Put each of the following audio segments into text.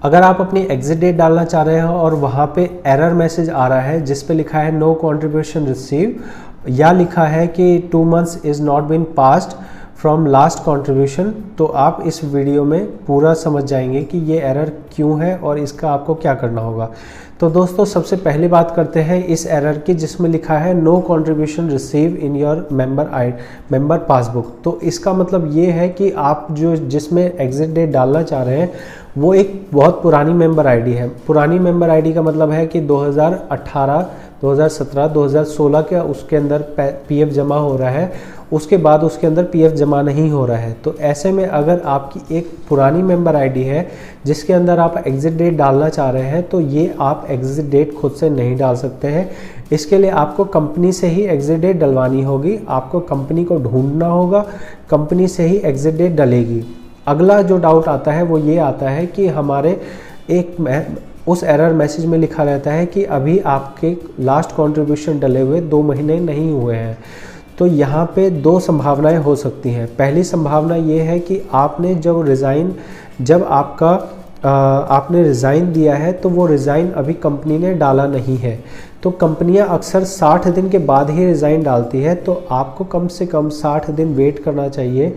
अगर आप अपनी एग्जिट डेट डालना चाह रहे हो और वहाँ पे एरर मैसेज आ रहा है जिस पे लिखा है नो कंट्रीब्यूशन रिसीव, या लिखा है कि 2 months is not been passed from last contribution, तो आप इस वीडियो में पूरा समझ जाएंगे कि ये एरर क्यों है और इसका आपको क्या करना होगा। तो दोस्तों सबसे पहली बात करते हैं इस एरर की जिसमें लिखा है no contribution receive in your member passbook. तो इसका मतलब ये है कि आप जो जिसमें एग्जिट डेट डालना चाह रहे हैं वो एक बहुत पुरानी मेंबर आईडी है। पुरानी मेंबर आईडी का मतलब है कि 2018, 2017, 2016 के उसके अंदर पीएफ जमा हो रहा है, उसके बाद उसके अंदर पीएफ जमा नहीं हो रहा है। तो ऐसे में अगर आपकी एक पुरानी मेंबर आईडी है जिसके अंदर आप एग्जिट डेट डालना चाह रहे हैं तो ये आप एग्जिट डेट खुद से नहीं डाल सकते हैं। इसके लिए आपको कंपनी से ही एग्जिट डेट डलवानी होगी, आपको कंपनी को ढूंढना होगा, कंपनी से ही एग्जिट डेट डलेगी। अगला जो डाउट आता है वो ये आता है कि हमारे उस एरर मैसेज में लिखा रहता है कि अभी आपके लास्ट कंट्रीब्यूशन डले हुए 2 महीने नहीं हुए हैं। तो यहाँ पे 2 संभावनाएं हो सकती हैं। पहली संभावना ये है कि आपने जब आपने रिज़ाइन दिया है तो वो रिज़ाइन अभी कंपनी ने डाला नहीं है। तो कंपनियां अक्सर 60 दिन के बाद ही रिज़ाइन डालती है, तो आपको कम से कम 60 दिन वेट करना चाहिए।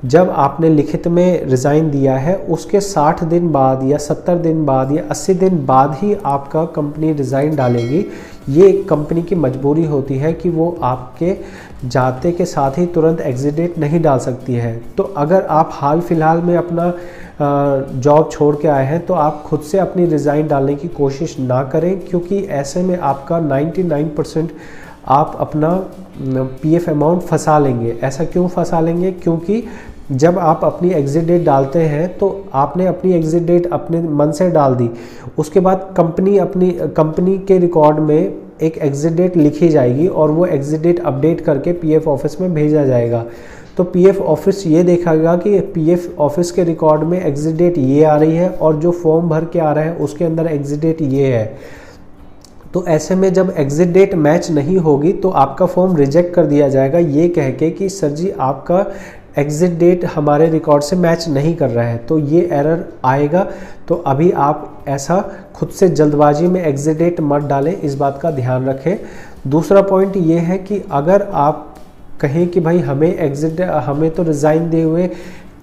जब आपने लिखित में रिज़ाइन दिया है उसके 60 दिन बाद या 70 दिन बाद या 80 दिन बाद ही आपका कंपनी रिज़ाइन डालेगी। ये एक कंपनी की मजबूरी होती है कि वो आपके जाते के साथ ही तुरंत एग्जिट डेट नहीं डाल सकती है। तो अगर आप हाल फिलहाल में अपना जॉब छोड़ के आए हैं तो आप खुद से अपनी रिज़ाइन डालने की कोशिश ना करें, क्योंकि ऐसे में आपका 99% आप अपना पीएफ अमाउंट फंसा लेंगे। ऐसा क्यों फंसा लेंगे? क्योंकि जब आप अपनी एग्जिट डेट डालते हैं तो आपने अपनी एग्जिट डेट अपने मन से डाल दी, उसके बाद कंपनी के रिकॉर्ड में एक एग्जिट डेट लिखी जाएगी और वो एग्जिट डेट अपडेट करके पीएफ ऑफिस में भेजा जाएगा। तो पीएफ ऑफिस ये देखेगा कि पीएफ ऑफिस के रिकॉर्ड में एग्जिट डेट ये आ रही है और जो फॉर्म भर के आ रहा है उसके अंदर एग्जिट डेट ये है। तो ऐसे में जब एग्जिट डेट मैच नहीं होगी तो आपका फॉर्म रिजेक्ट कर दिया जाएगा, ये कह के कि सर जी आपका एग्जिट डेट हमारे रिकॉर्ड से मैच नहीं कर रहा है। तो ये एरर आएगा। तो अभी आप ऐसा खुद से जल्दबाजी में एग्जिट डेट मत डालें, इस बात का ध्यान रखें। दूसरा पॉइंट ये है कि अगर आप कहें कि भाई हमें तो रिज़ाइन दिए हुए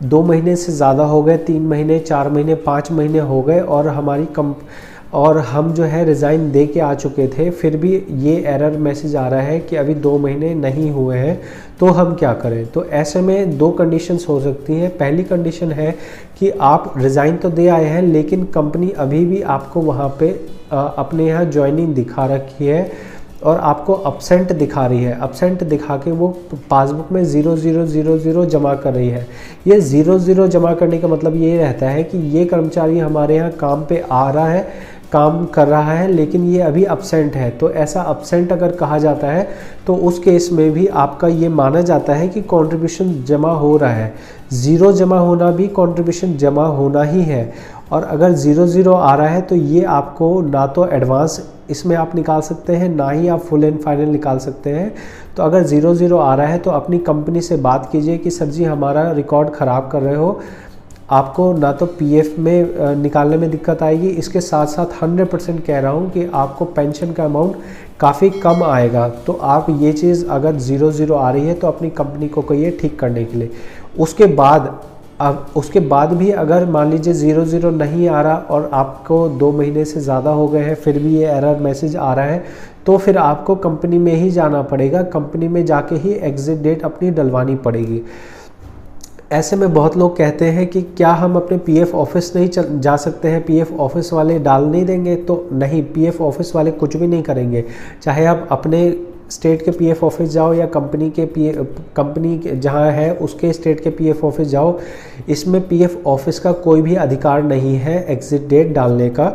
2 महीने से ज़्यादा हो गए, 3 महीने, 4 महीने, 5 महीने हो गए और हम जो है रिज़ाइन दे के आ चुके थे, फिर भी ये एरर मैसेज आ रहा है कि अभी 2 महीने नहीं हुए हैं, तो हम क्या करें? तो ऐसे में 2 कंडीशंस हो सकती हैं। पहली कंडीशन है कि आप रिज़ाइन तो दे आए हैं लेकिन कंपनी अभी भी आपको वहाँ पे अपने यहाँ ज्वाइनिंग दिखा रखी है और आपको अब्सेंट दिखा रही है। अब्सेंट दिखा के वो पासबुक में 0000 जमा कर रही है। ये 00 जमा करने का मतलब ये रहता है कि ये कर्मचारी हमारे यहाँ काम पे आ रहा है, काम कर रहा है, लेकिन ये अभी अब्सेंट है। तो ऐसा अब्सेंट अगर कहा जाता है तो उस केस में भी आपका ये माना जाता है कि कंट्रीब्यूशन जमा हो रहा है। 0 जमा होना भी कंट्रीब्यूशन जमा होना ही है। और अगर 00 आ रहा है तो ये आपको ना तो एडवांस इसमें आप निकाल सकते हैं, ना ही आप फुल एंड फाइनल निकाल सकते हैं। तो अगर 00 आ रहा है तो अपनी कंपनी से बात कीजिए कि सर जी हमारा रिकॉर्ड ख़राब कर रहे हो, आपको ना तो पीएफ में निकालने में दिक्कत आएगी, इसके साथ साथ 100% कह रहा हूँ कि आपको पेंशन का अमाउंट काफ़ी कम आएगा। तो आप ये चीज़ अगर 00 आ रही है तो अपनी कंपनी को कहिए ठीक करने के लिए। उसके बाद भी अगर मान लीजिए 00 नहीं आ रहा और आपको 2 महीने से ज़्यादा हो गए हैं फिर भी ये एरर मैसेज आ रहा है, तो फिर आपको कंपनी में ही जाना पड़ेगा, कंपनी में जाके ही एग्जिट डेट अपनी डलवानी पड़ेगी। ऐसे में बहुत लोग कहते हैं कि क्या हम अपने पीएफ ऑफिस नहीं जा सकते हैं, पीएफ ऑफिस वाले डाल नहीं देंगे? तो नहीं, पीएफ ऑफिस वाले कुछ भी नहीं करेंगे। चाहे आप अपने स्टेट के पीएफ ऑफिस जाओ या कंपनी के जहाँ है उसके स्टेट के पीएफ ऑफिस जाओ, इसमें पीएफ ऑफिस का कोई भी अधिकार नहीं है एग्जिट डेट डालने का।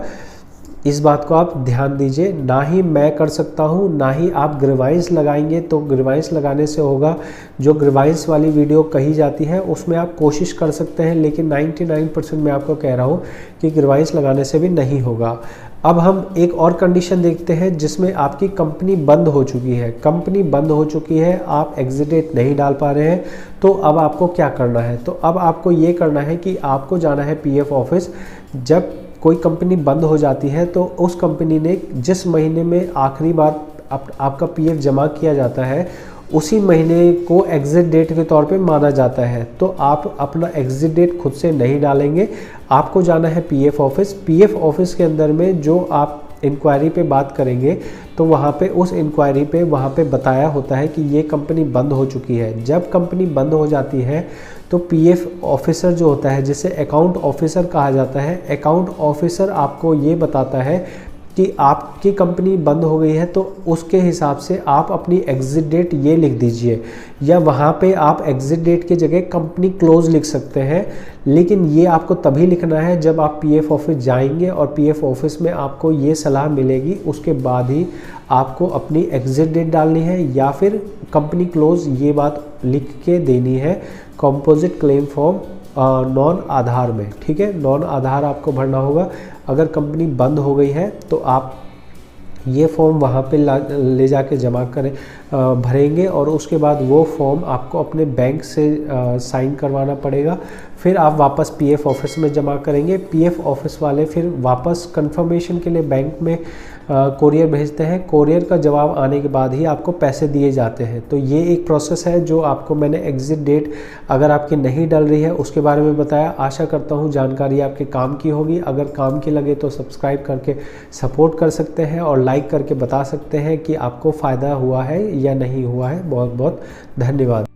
इस बात को आप ध्यान दीजिए। ना ही मैं कर सकता हूँ, ना ही आप ग्रीवांस लगाएंगे। तो ग्रीवांस लगाने से होगा, जो ग्रीवांस वाली वीडियो कही जाती है उसमें आप कोशिश कर सकते हैं, लेकिन 99% मैं आपको कह रहा हूँ कि ग्रीवांस लगाने से भी नहीं होगा। अब हम एक और कंडीशन देखते हैं जिसमें आपकी कंपनी बंद हो चुकी है। कंपनी बंद हो चुकी है, आप एग्जिट डेट नहीं डाल पा रहे हैं, तो अब आपको क्या करना है? तो अब आपको ये करना है कि आपको जाना है पीएफ ऑफिस। जब कोई कंपनी बंद हो जाती है तो उस कंपनी ने जिस महीने में आखिरी बार आपका पीएफ जमा किया जाता है उसी महीने को एग्जिट डेट के तौर पे माना जाता है। तो आप अपना एग्जिट डेट खुद से नहीं डालेंगे, आपको जाना है पीएफ ऑफिस। पीएफ ऑफिस के अंदर में जो आप इंक्वायरी पे बात करेंगे तो वहाँ पे उस इंक्वायरी पे वहाँ पे बताया होता है कि ये कंपनी बंद हो चुकी है। जब कंपनी बंद हो जाती है तो पीएफ ऑफिसर जो होता है, जिसे अकाउंट ऑफिसर कहा जाता है, अकाउंट ऑफिसर आपको ये बताता है कि आपकी कंपनी बंद हो गई है, तो उसके हिसाब से आप अपनी एग्जिट डेट ये लिख दीजिए, या वहाँ पे आप एग्जिट डेट की जगह कंपनी क्लोज लिख सकते हैं। लेकिन ये आपको तभी लिखना है जब आप पीएफ ऑफिस जाएंगे और पीएफ ऑफिस में आपको ये सलाह मिलेगी, उसके बाद ही आपको अपनी एग्जिट डेट डालनी है या फिर कंपनी क्लोज ये बात लिख के देनी है कंपोजिट क्लेम फॉर्म नॉन आधार में। ठीक है, नॉन आधार आपको भरना होगा। अगर कंपनी बंद हो गई है तो आप ये फॉर्म वहाँ पे ले जाके जमा करें, भरेंगे और उसके बाद वो फॉर्म आपको अपने बैंक से साइन करवाना पड़ेगा। फिर आप वापस पीएफ ऑफिस में जमा करेंगे। पीएफ ऑफिस वाले फिर वापस कंफर्मेशन के लिए बैंक में कोरियर भेजते हैं। कोरियर का जवाब आने के बाद ही आपको पैसे दिए जाते हैं। तो ये एक प्रोसेस है जो आपको मैंने एग्जिट डेट अगर आपकी नहीं डल रही है उसके बारे में बताया। आशा करता हूँ जानकारी आपके काम की होगी। अगर काम की लगे तो सब्सक्राइब करके सपोर्ट कर सकते हैं और लाइक करके बता सकते हैं कि आपको फ़ायदा हुआ है या नहीं हुआ है। बहुत बहुत धन्यवाद।